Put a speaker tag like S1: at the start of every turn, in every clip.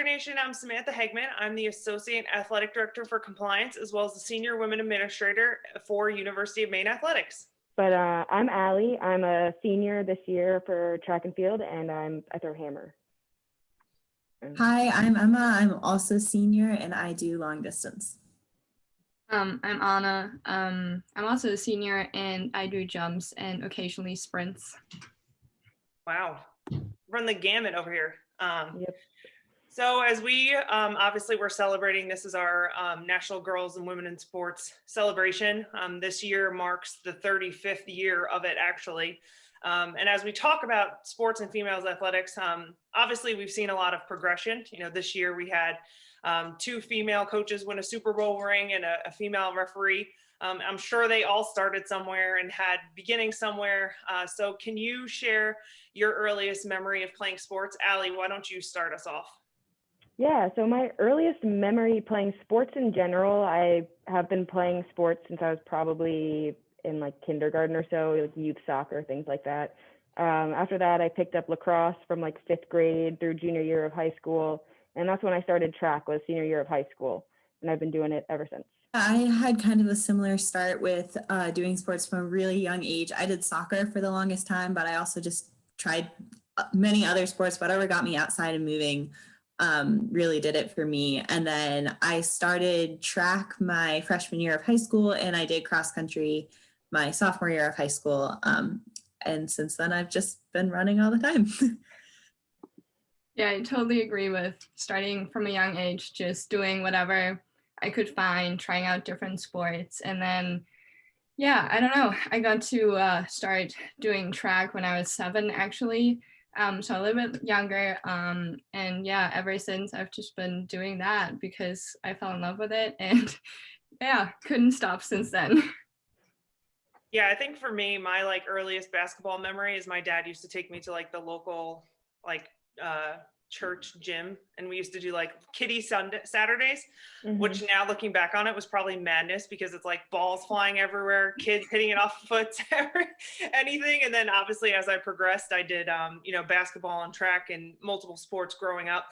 S1: Soccer Nation. I'm Samantha Hegman. I'm the Associate Athletic Director for Compliance, as well as the Senior Women Administrator for University of Maine Athletics.
S2: But I'm Allie. I'm a senior this year for track and field, and I throw hammer.
S3: Hi, I'm Emma. I'm also senior, and I do long distance.
S4: I'm Anna. I'm also a senior, and I do jumps and occasionally sprints.
S1: Wow, run the gamut over here.
S2: Yep.
S1: So as we obviously we're celebrating, this is our National Girls and Women in Sports celebration. This year marks the 35th year of it, actually. And as we talk about sports and females athletics, obviously we've seen a lot of progression. You know, this year we had 2 female coaches win a Super Bowl ring and a female referee. I'm sure they all started somewhere and had beginning somewhere. So can you share your earliest memory of playing sports? Allie, why don't you start us off?
S2: Yeah, so my earliest memory playing sports in general, I have been playing sports since I was probably in like kindergarten or so, like youth soccer, things like that. After that, I picked up lacrosse from like 5th grade through junior year of high school. And that's when I started track, was senior year of high school. And I've been doing it ever since.
S3: I had kind of a similar start with doing sports from a really young age. I did soccer for the longest time, but I also just tried many other sports. Whatever got me outside and moving really did it for me. And then I started track my freshman year of high school, and I did cross country my sophomore year of high school. And since then, I've just been running all the time.
S4: Yeah, I totally agree with starting from a young age, just doing whatever I could find, trying out different sports. And then, yeah, I don't know, I got to start doing track when I was 7, actually. So a little bit younger. And yeah, ever since I've just been doing that because I fell in love with it. And yeah, couldn't stop since then.
S1: Yeah, I think for me, my like earliest basketball memory is my dad used to take me to like the local like church gym, and we used to do like kiddie Saturdays, which now looking back on it was probably madness because it's like balls flying everywhere, kids hitting it off foot, anything. And then obviously as I progressed, I did you know, basketball and track and multiple sports growing up,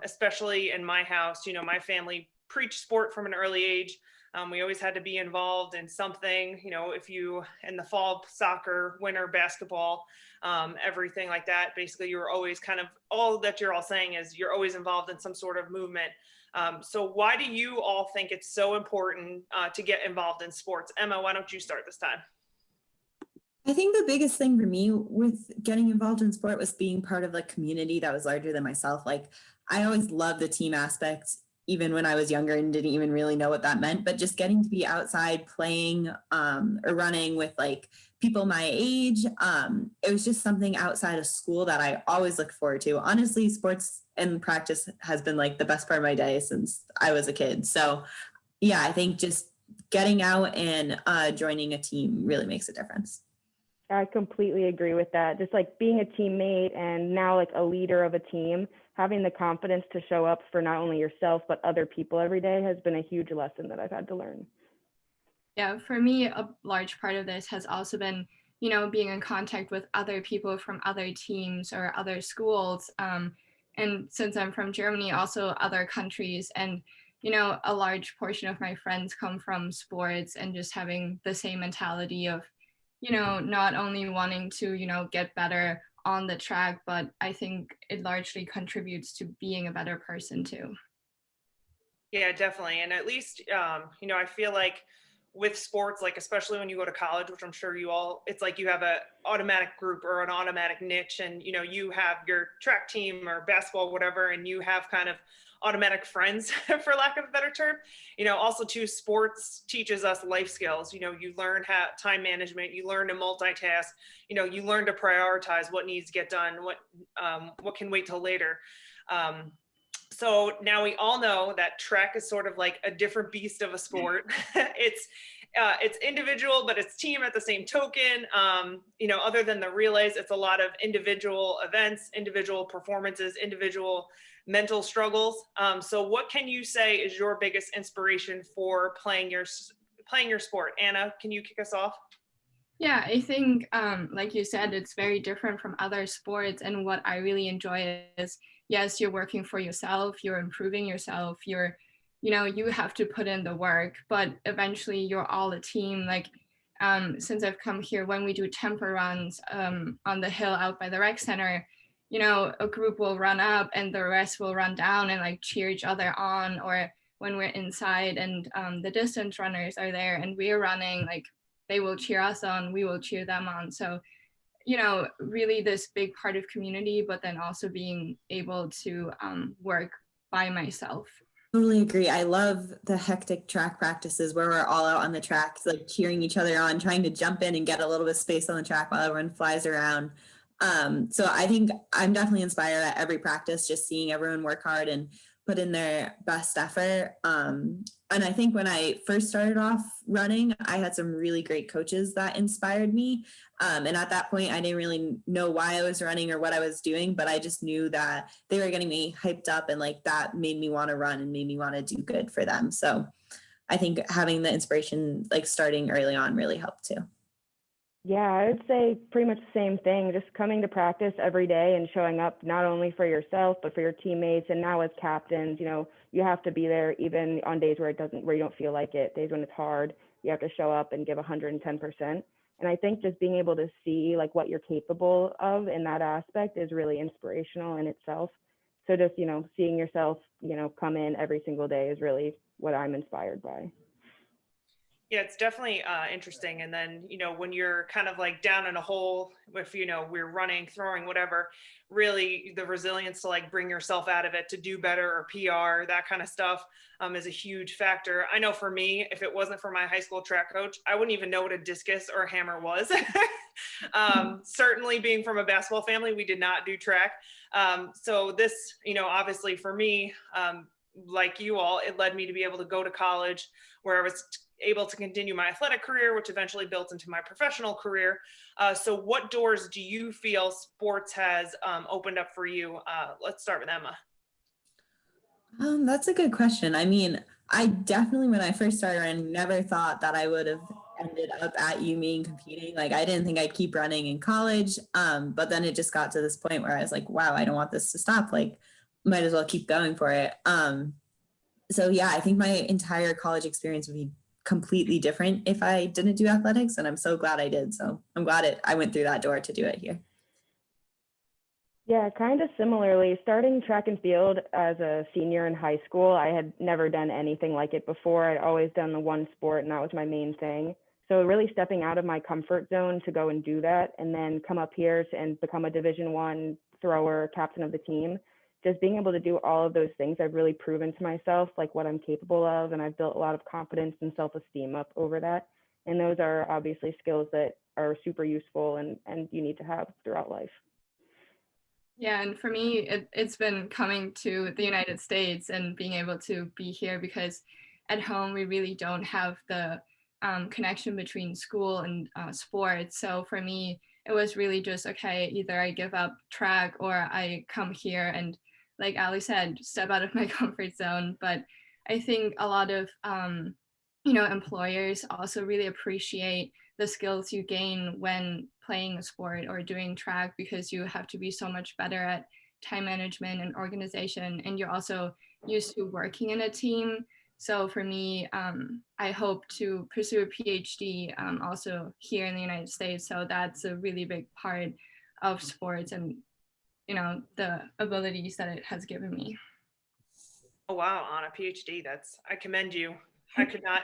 S1: especially in my house. You know, my family preached sport from an early age. We always had to be involved in something, you know, if you in the fall soccer, winter basketball, everything like that. Basically, you're always kind of, all that you're all saying is you're always involved in some sort of movement. So why do you all think it's so important to get involved in sports? Emma, why don't you start this time?
S3: I think the biggest thing for me with getting involved in sport was being part of a community that was larger than myself. Like, I always loved the team aspect, even when I was younger and didn't even really know what that meant, but just getting to be outside playing or running with like people my age, it was just something outside of school that I always looked forward to. Honestly, sports and practice has been like the best part of my day since I was a kid. So yeah, I think just getting out and joining a team really makes a difference.
S2: I completely agree with that. Just like being a teammate and now like a leader of a team, having the confidence to show up for not only yourself, but other people every day has been a huge lesson that I've had to learn. Yeah,
S4: for me, a large part of this has also been, you know, being in contact with other people from other teams or other schools. And since I'm from Germany, also other countries. And, you know, a large portion of my friends come from sports and just having the same mentality of, you know, not only wanting to, you know, get better on the track, but I think it largely contributes to being a better person too.
S1: Yeah, definitely. And at least, you know, I feel like with sports, like especially when you go to college, which I'm sure you all, it's like you have a automatic group or an automatic niche, and you know, you have your track team or basketball, whatever, and you have kind of automatic friends for lack of a better term. You know, also too, sports teaches us life skills. You know, you learn how time management, you learn to multitask, you know, you learn to prioritize what needs to get done, what can wait till later. So now we all know that track is sort of like a different beast of a sport. It's individual, but it's team at the same token. You know, other than the relays, it's a lot of individual events, individual performances, individual mental struggles. So what can you say is your biggest inspiration for playing your sport? Anna, can you kick us off?
S4: Yeah, I think, like you said, it's very different from other sports. And what I really enjoy is, yes, you're working for yourself, you're improving yourself, you have to put in the work, but eventually you're all a team. Like, since I've come here, when we do temper runs on the hill out by the rec center, a group will run up and the rest will run down and like cheer each other on. Or when we're inside and the distance runners are there and we're running, like they will cheer us on, we will cheer them on. So, really this big part of community, but then also being able to work by myself.
S3: Totally agree. I love the hectic track practices where we're all out on the track, like cheering each other on, trying to jump in and get a little bit of space on the track while everyone flies around. So I think I'm definitely inspired at every practice, just seeing everyone work hard and put in their best effort. And I think when I first started off running, I had some really great coaches that inspired me. And at that point, I didn't really know why I was running or what I was doing, but I just knew that they were getting me hyped up, and like that made me want to run and made me want to do good for them. So I think having the inspiration, like starting early on, really helped too.
S2: Yeah, I would say pretty much the same thing. Just coming to practice every day and showing up not only for yourself, but for your teammates. And now as captains, you have to be there even on days where you don't feel like it, days when it's hard. You have to show up and give 110%. And I think just being able to see like what you're capable of in that aspect is really inspirational in itself. So just, seeing yourself, come in every single day is really what I'm inspired by.
S1: Yeah, it's definitely interesting. And then, when you're kind of like down in a hole, if, we're running, throwing, whatever, really the resilience to like bring yourself out of it, to do better, or PR, that kind of stuff is a huge factor. I know for me, if it wasn't for my high school track coach, I wouldn't even know what a discus or a hammer was. Certainly being from a basketball family, we did not do track. So this, obviously for me, like you all, it led me to be able to go to college where I was able to continue my athletic career, which eventually built into my professional career. So what doors do you feel sports has opened up for you? Let's start with Emma.
S3: That's a good question. I mean, I definitely, when I first started, I never thought that I would have ended up at UME and competing. Like, I didn't think I'd keep running in college. But then it just got to this point where I was like, wow, I don't want this to stop. Like, might as well keep going for it. So yeah, I think my entire college experience would be completely different if I didn't do athletics, and I'm so glad I did. So I'm glad I went through that door to do it here.
S2: Yeah, kind of similarly, starting track and field as a senior in high school, I had never done anything like it before. I'd always done the one sport, and that was my main thing. So really stepping out of my comfort zone to go and do that, and then come up here and become a Division I thrower, captain of the team. Just being able to do all of those things, I've really proven to myself like what I'm capable of, and I've built a lot of confidence and self-esteem up over that. And those are obviously skills that are super useful and you need to have throughout life.
S4: Yeah, and for me, it's been coming to the United States and being able to be here, because at home we really don't have the connection between school and sports. So for me, it was really just, okay, either I give up track or I come here and, like Ali said, step out of my comfort zone. But I think a lot of employers also really appreciate the skills you gain when playing a sport or doing track, because you have to be so much better at time management and organization, and you're also used to working in a team. So for me, I hope to pursue a PhD also here in the United States. So that's a really big part of sports and, the abilities that it has given me.
S1: Oh, wow. On a PhD. I commend you. I could not,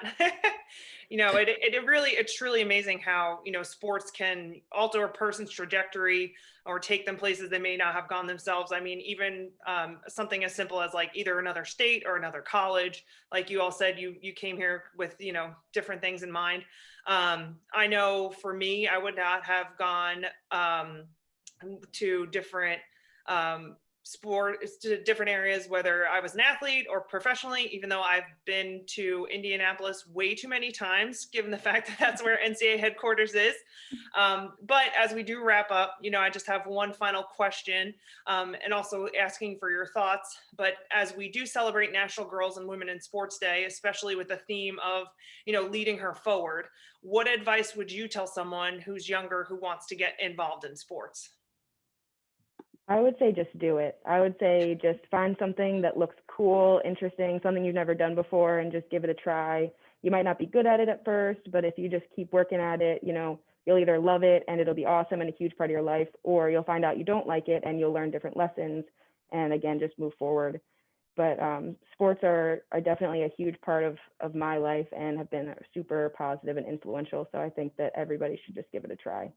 S1: it's truly amazing how, sports can alter a person's trajectory or take them places they may not have gone themselves. I mean, even something as simple as like either another state or another college. Like you all said, you came here with, different things in mind. I know for me, I would not have gone to different to different areas, whether I was an athlete or professionally, even though I've been to Indianapolis way too many times, given the fact that that's where NCAA headquarters is. But as we do wrap up, I just have one final question, and also asking for your thoughts. But as we do celebrate National Girls and Women in Sports Day, especially with the theme of, leading her forward, what advice would you tell someone who's younger who wants to get involved in sports?
S2: I would say just do it. I would say just find something that looks cool, interesting, something you've never done before, and just give it a try. You might not be good at it at first, but if you just keep working at it, you'll either love it and it'll be awesome and a huge part of your life, or you'll find out you don't like it and you'll learn different lessons and again, just move forward. But sports are definitely a huge part of my life and have been super positive and influential. So I think that everybody should just give it a try.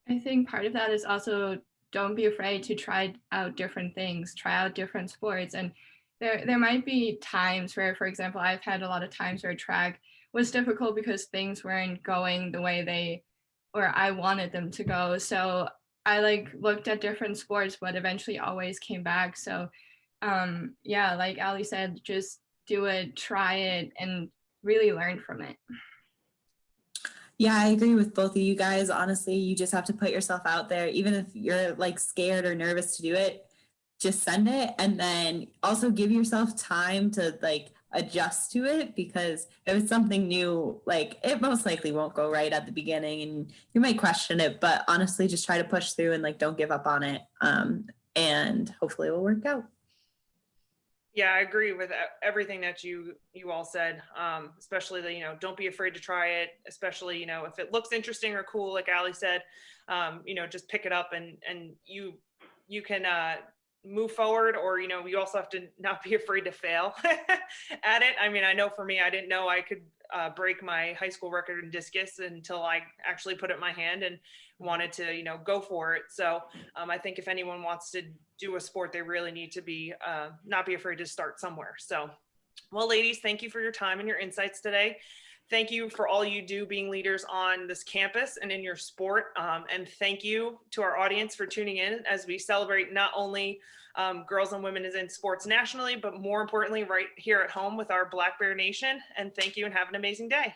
S4: I think part of that is also don't be afraid to try out different things, try out different sports. And there might be times where, for example, I've had a lot of times where track was difficult because things weren't going the way or I wanted them to go. So I like looked at different sports, but eventually always came back. So yeah, like Ali said, just do it, try it, and really learn from it.
S3: Yeah, I agree with both of you guys. Honestly, you just have to put yourself out there. Even if you're like scared or nervous to do it, just send it, and then also give yourself time to like adjust to it, because if it's something new, like it most likely won't go right at the beginning and you might question it, but honestly just try to push through and like don't give up on it. And hopefully it will work out.
S1: Yeah, I agree with everything that you all said. Especially the, don't be afraid to try it. Especially, if it looks interesting or cool, like Ali said, just pick it up and you can move forward. Or you also have to not be afraid to fail at it. I mean, I know for me, I didn't know I could break my high school record in discus until I actually put it in my hand and wanted to go for it. So I think if anyone wants to do a sport, they really need to be not be afraid to start somewhere. So, well, ladies, thank you for your time and your insights today. Thank you for all you do being leaders on this campus and in your sport. And thank you to our audience for tuning in as we celebrate not only girls and women in sports nationally, but more importantly, right here at home with our Black Bear Nation. And thank you and have an amazing day.